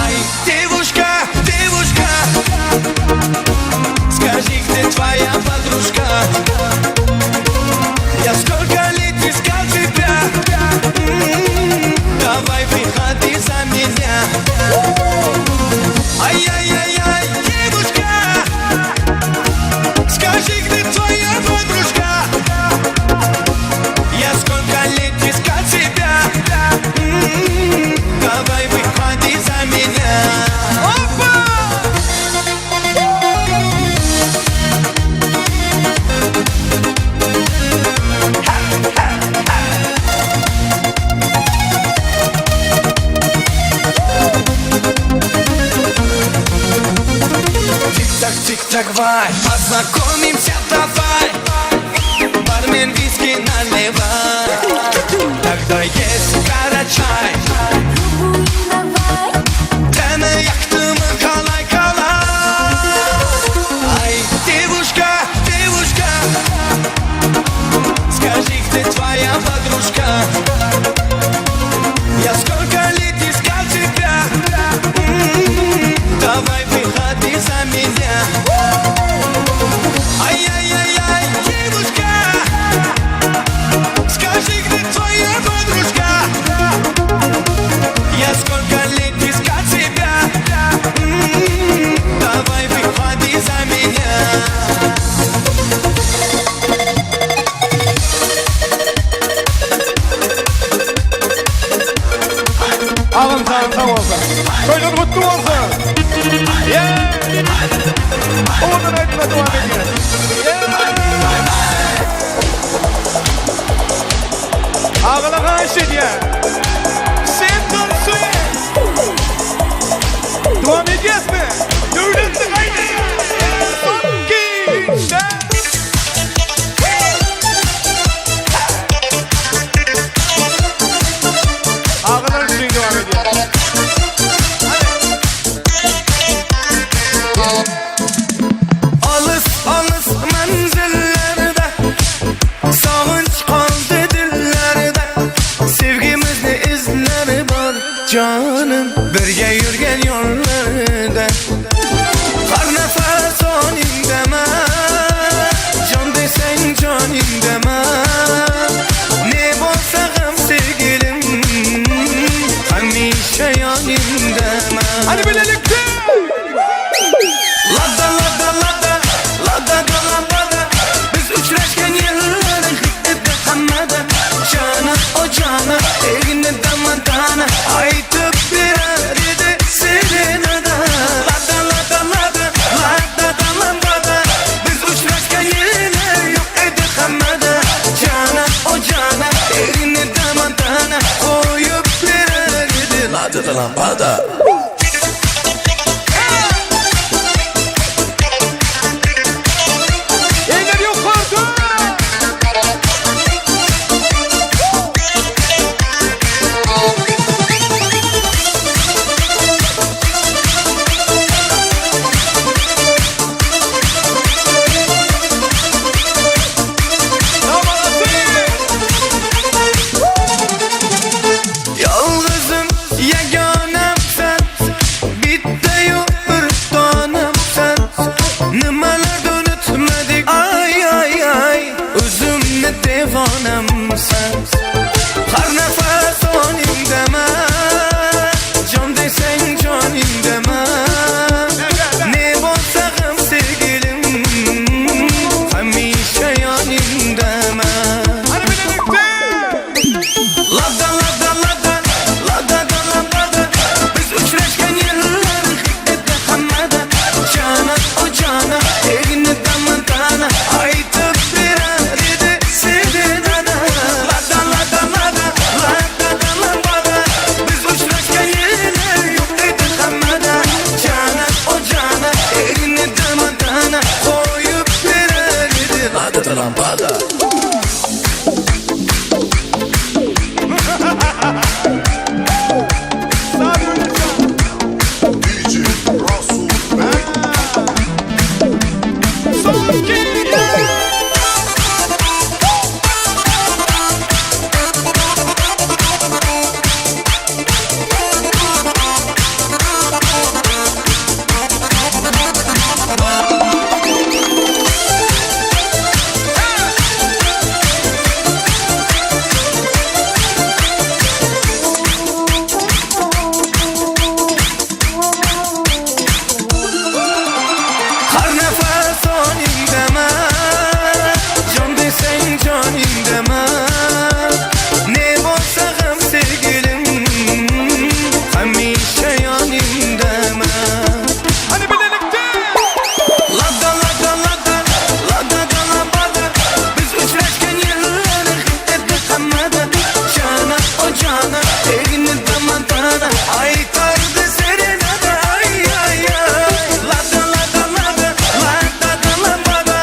Ай, девушка, девушка, скажи, где твоя подружка? Я сколько лет искал тебя. Давай выходи за меня. Ай-яй-яй-яй, девушка, скажи, где твоя подружка? Я сколько лет искал тебя. Давай выходи за меня. Тик-так, тик-так, вай, познакомимся, давай. Бармен виски наливай. Тогда есть карачай. Дәме яқтымы қалай-қалай. Ай, девушка, девушка, скажи, где твоя подружка? Я сколько лет искал тебя. Давай выходи за меня. Ай-яй-яй-яй, девушка, скажи, где твоя подружка? Я сколько лет искал тебя. Давай выходи за меня. Alın sağ olsun. Toylar mutlu olsun. Oradan aydın'a devam ediyoruz. Ağla karşı diye. Sen tanısın. Devam edeceğiz mi? Devletli haydi. Son giyişte. Ağlar için devam ediyoruz. Alыс menzillerde, sağınç kaldı dillerde. Sevgimiz lampada. Eller yukarıda. Yalnızım yeganem sen, bitti yurttanım sen. Nimalar unutmadık ay ay ay, özümle devanem sen. Her nefes onim deme, can desen canim deme. Ne bolsağım sevgilim, hamishe yanim deme. Lada lada lada, lada da lambada. Biz uçraşken yıllar hikmette hamada. Cana o cana, elini damandana. Aytıp birer idi sevdana. Lada lada lada, lada da lambada. Biz uçraşken yıllar hikmette hamada. Cana o cana, elini damandana. Koyup birer idi lada da lambada. Her nefes onim deme, can desen canim deme. Ne bolsağım sevgilim, hamishe yanim deme. Hani birlikte. Lada lada lada, lada da lambada. Biz uçraşken yıllar hikmette hamada. Cana o cana, elini damandana. Aytardı serenada ay ay ay. Lada lada lada, lada da lambada.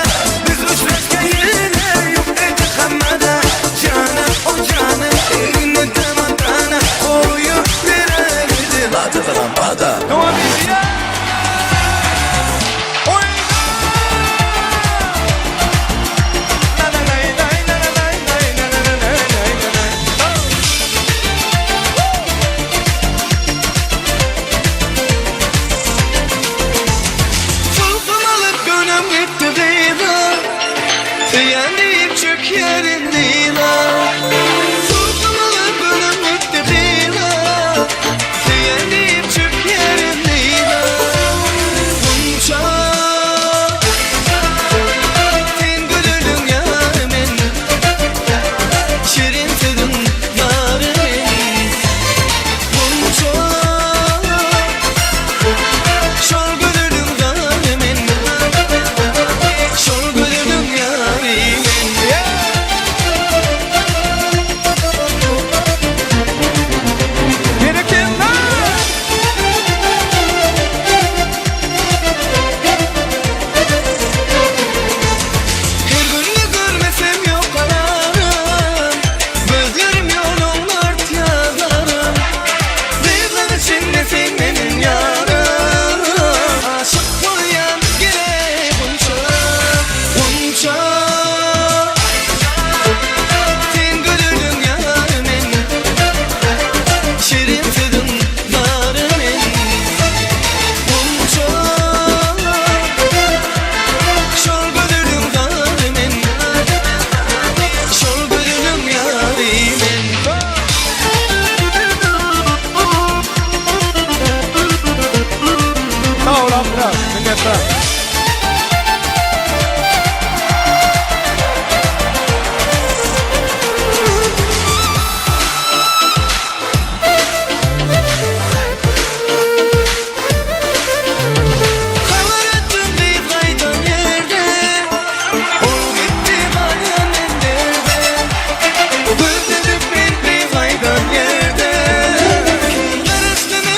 Biz uçraşken yıllar hikmette hamada. Cana o cana, elini damandana. Koyup birer idi lada da lambada. Come on baby. Sultan alıp gönlüm gitti dila, yendiğim çök yerin dila. Sultan alıp gönlüm gitti dila, yendiğim çök yerin dila. Bunca sen gülürüm yarimin, şirin tadın yarimin. Bunca şol gülürüm yarimin, şol gülürüm yarimin. Her gününü görmesem yok alarım, gözlerim yolunlar tiyazlarım. Zevkler içinde sen benim yarım. Aşık olyan gele bunca, bunca. Sen gülürüm yarimin, şirin tadın yarimin. Bunca şol gülürüm yarimin, şol gülürüm yarimin. Sağ ol Amra, minnettar. Kavar ettim bir kaydan yerde, o gitti bayanın derde. Gözlerim bir kaydan yerde, kimler üstüme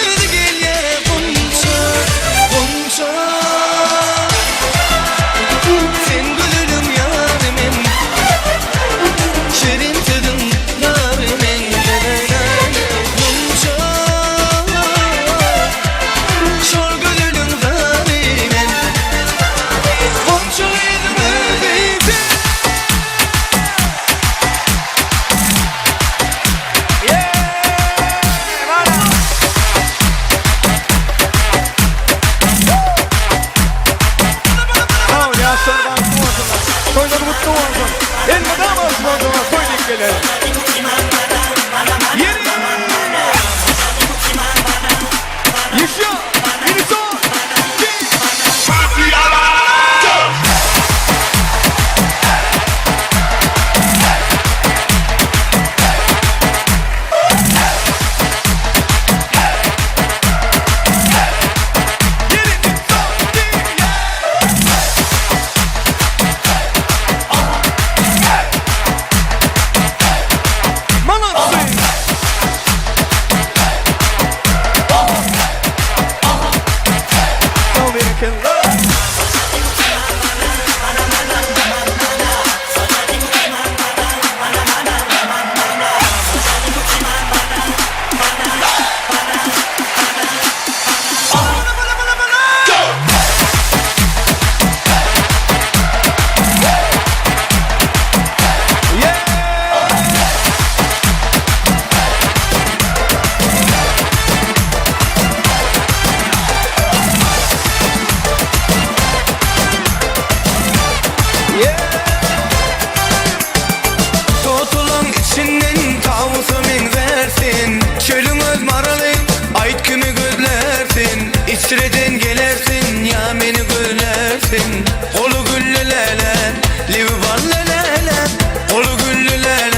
Totulan içinden tavusu versin. Çölün öz maralın ayt kimi gözlersin. İçreden gelersin ya beni gözlersin. Kolu güllülelen livi var lelelen. Kolu güllülelen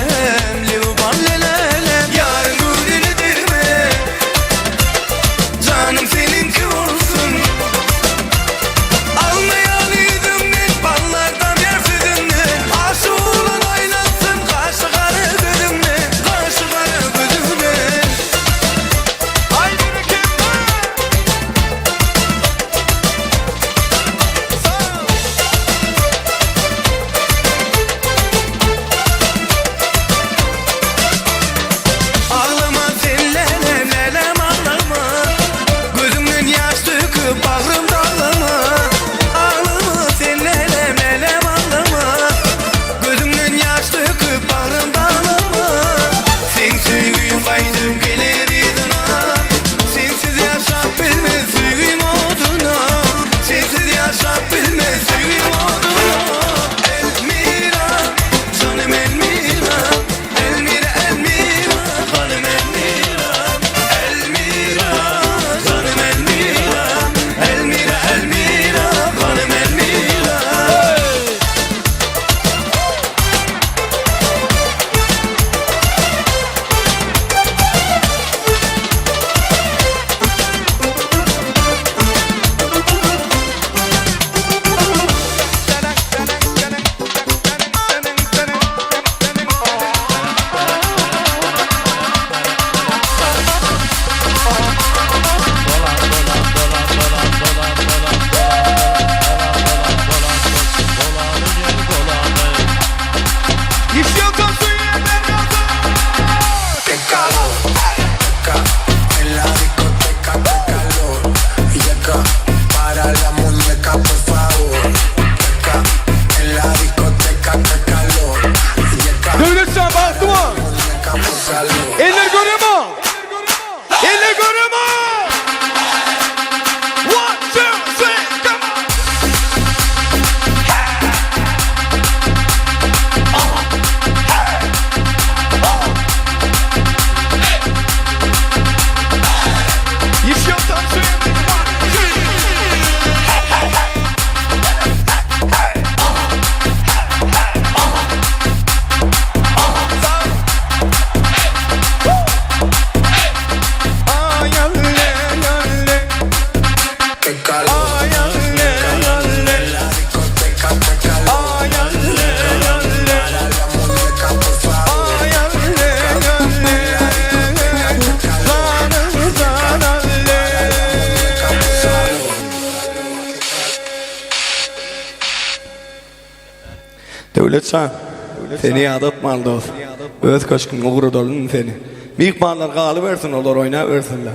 livi var lelelen. Yarın güdülüdür mi? Canım seninki olsun. Almayalıydım ben ballardan yer süzümden. Aşı olan oynatsın kaşı karı gözümden. Kaşı karı gözümden. Haydi mükemmel. Ağlama sen lelem lelem ağlama. Gözümden yaş döküp bağrım dağlama. Ağlama sen lelem lelem ağlama. Gözümden yaş döküp bağrım dağlama. Sen sevgim faydım gelir idina. Sensiz yaşap bilmez sevgim oduna. Sensiz yaşap bilmez sevgim oduna. Elmira, canım Elmira. Elmira, Elmira, canım Elmira. Elmira, canım Elmira. Elmira, Elmira, canım Elmira. En la discoteca te calor. Yeca, para la muñeca por favor. Yeca, en la discoteca te calor. Yeca, Devlet Şah Bahtıvan. muñeca por calor. Eller görüyor mu? Eller görüyor mu? One, two, three, come on. Yaşıyor tansiyon. Qué calor. En la discoteca te calor. Para la muñeca por favor. Devletcan, seni yadatmalı dost. Öz köşkün uğru dolun seni. Büyük bağlar kalı versin, olur oyna versinler.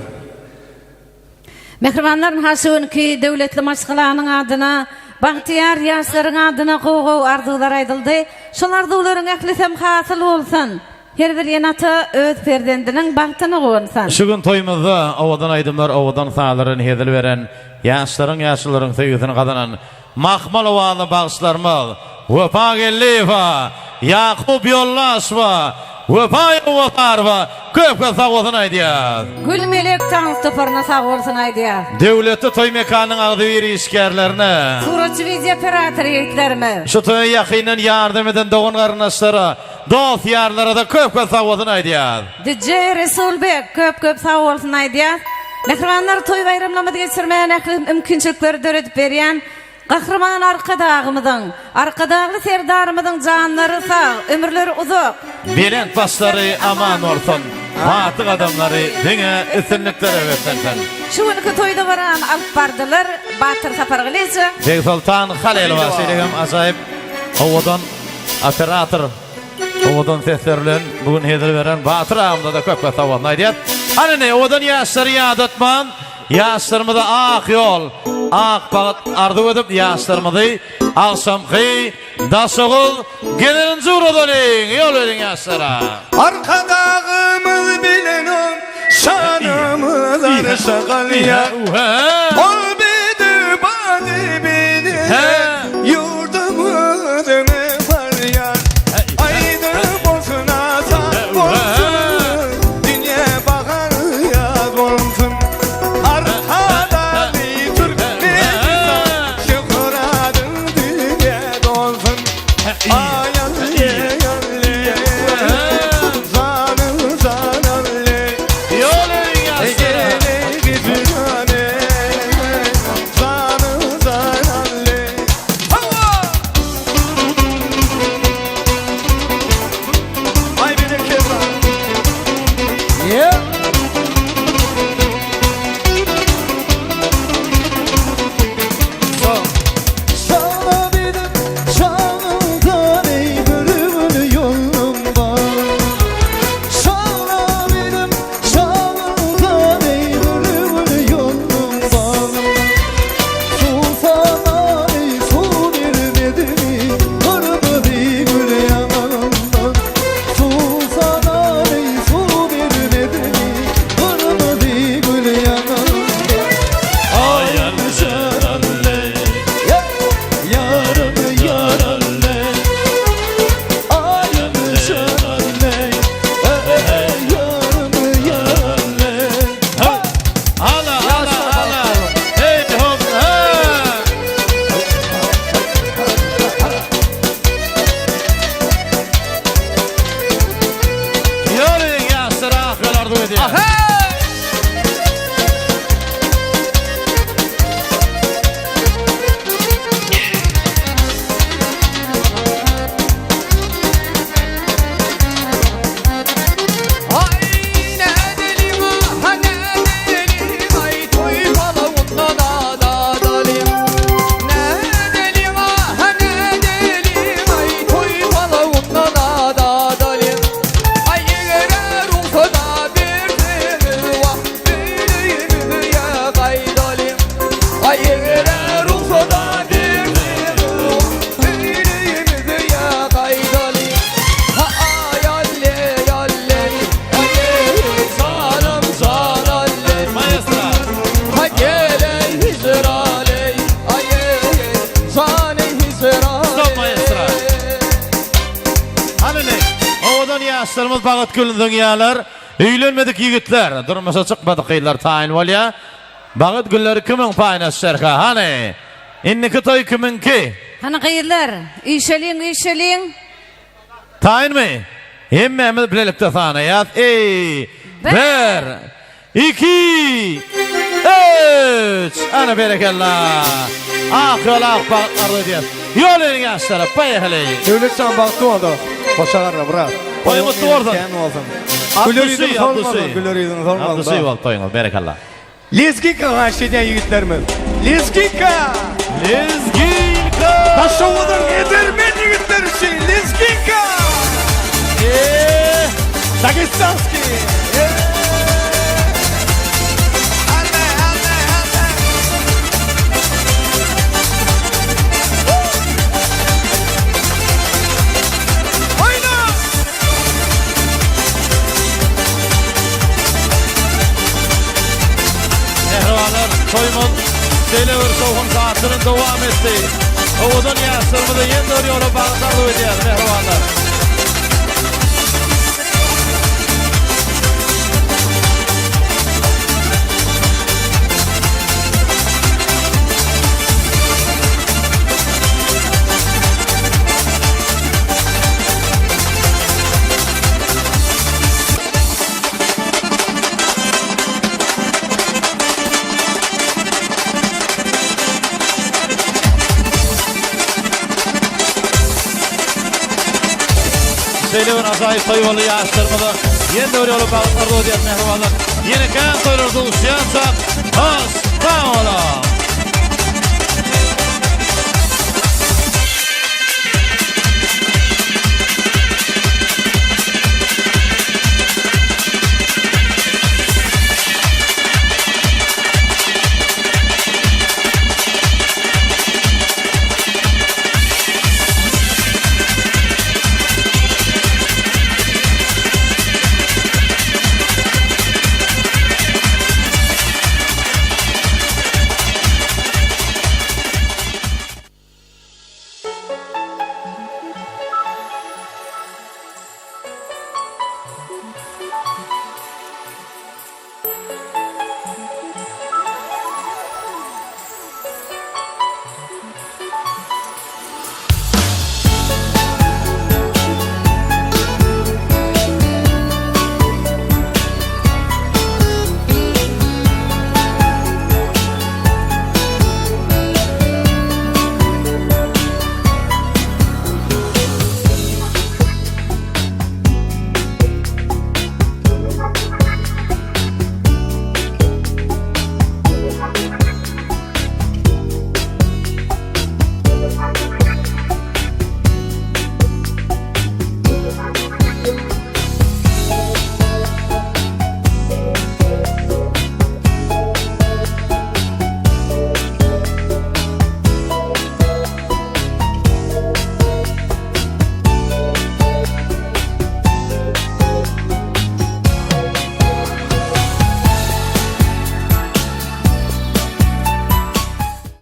Mehribanların haşıvın ki devletli maşgılanın adına, Bahtiyar yaşların adına qoğu arzular aydıldı. Şolarda uların eklisem hasıl olsun. Her bir yanatı öz perdendinin bahtını qoğunsan. Şu gün toyumuzda ovadan aydımlar, ovadan sağların hedil veren, yaşların yaşlıların sevgisini kazanan, Mahmal ovalı bağışlarımız, Vefa Gellifa, Yakup Yollaşva, Vefa Yovatarva, köpke sağ olsun aydiyaz. Gül melek tans toparına sağ olsun aydiyaz. Devleti toy mekanının ağdı veri işgərlerine, Suratçı vizi operatörü yetlerime. şu toya yakinen yardım eden doğun karınlaşlara, dost yarlara da köpke sağ olsun aydiyaz. DJ Resulbek köp sağ olsun aydiyaz. Mehribanlar toy bayramlamada geçirmeyen mümkünçülükleri döredip veriyen, Kahraman arkadağlı serdarımızın canları sağ, ömürleri uzak. Bilent başları aman olsun, atık adamları dine isinliklere versen. Şu günki toyda varan alıp bardylar Batır Sapargylysy. Bek Sultan Halilova selegem ajaýyp owadan operator owadan seslerlen bugün hedir beren Batır ağamda da köp sawatny aýdýar. Anne owadan ýaşlar ýadatman ýaşlarymyza ak ýol ak bagat ardy edip ýaşlarymyzy akşamky daşagul gelen zuradolyň ýol beriň ýaşlara. Arkadağımız bilenim şanımız arşagal ya. Ol bidi badi bidi yurdumuzun var ya. Aydı bolsun azat bolsun dünya bakar yaz olsun. Arkada bir Türk bizden şükradın dünya dolsun. Yaşlarımız Bağat Gül'ün dünyalar, öýlenmedik yigitler, durmasa çıkmadık ýyllar taýin bolýa. Bağat Gülleri kimin paýna şerka? Hani? Inniki toy kiminki? Hani gyýylar, ýşeliň. Taýin mi? Hemmemiz bilelikde sana ýaz. 1 2 3 ana berekallah. Aqyolaq Bağatlar diýär. Ýolun ýaşlara paýhaly. Döwletçan bagty boldy. Hoşagarra bırak. Toyumuz doğrudan. Gülörüydün sormalı. Abdüsü ol toyumuz, berekallah. Lezginka haşeden yigitlerimiz. Lezginka. Taşovadan edermen yigitler için. Lezginka. Dagestanski. Toymuz Seylever soğun saatinin devam etti. Oğuz'un yaşlarımızı yeniden yola bağlarlı ediyor mehruvanlar. Seylever azayip toyvalı yaşlarımızı yeniden yola bağlarlı ediyor mehruvanlar. Yine kan toylarda uçuyansak. Sağ olun.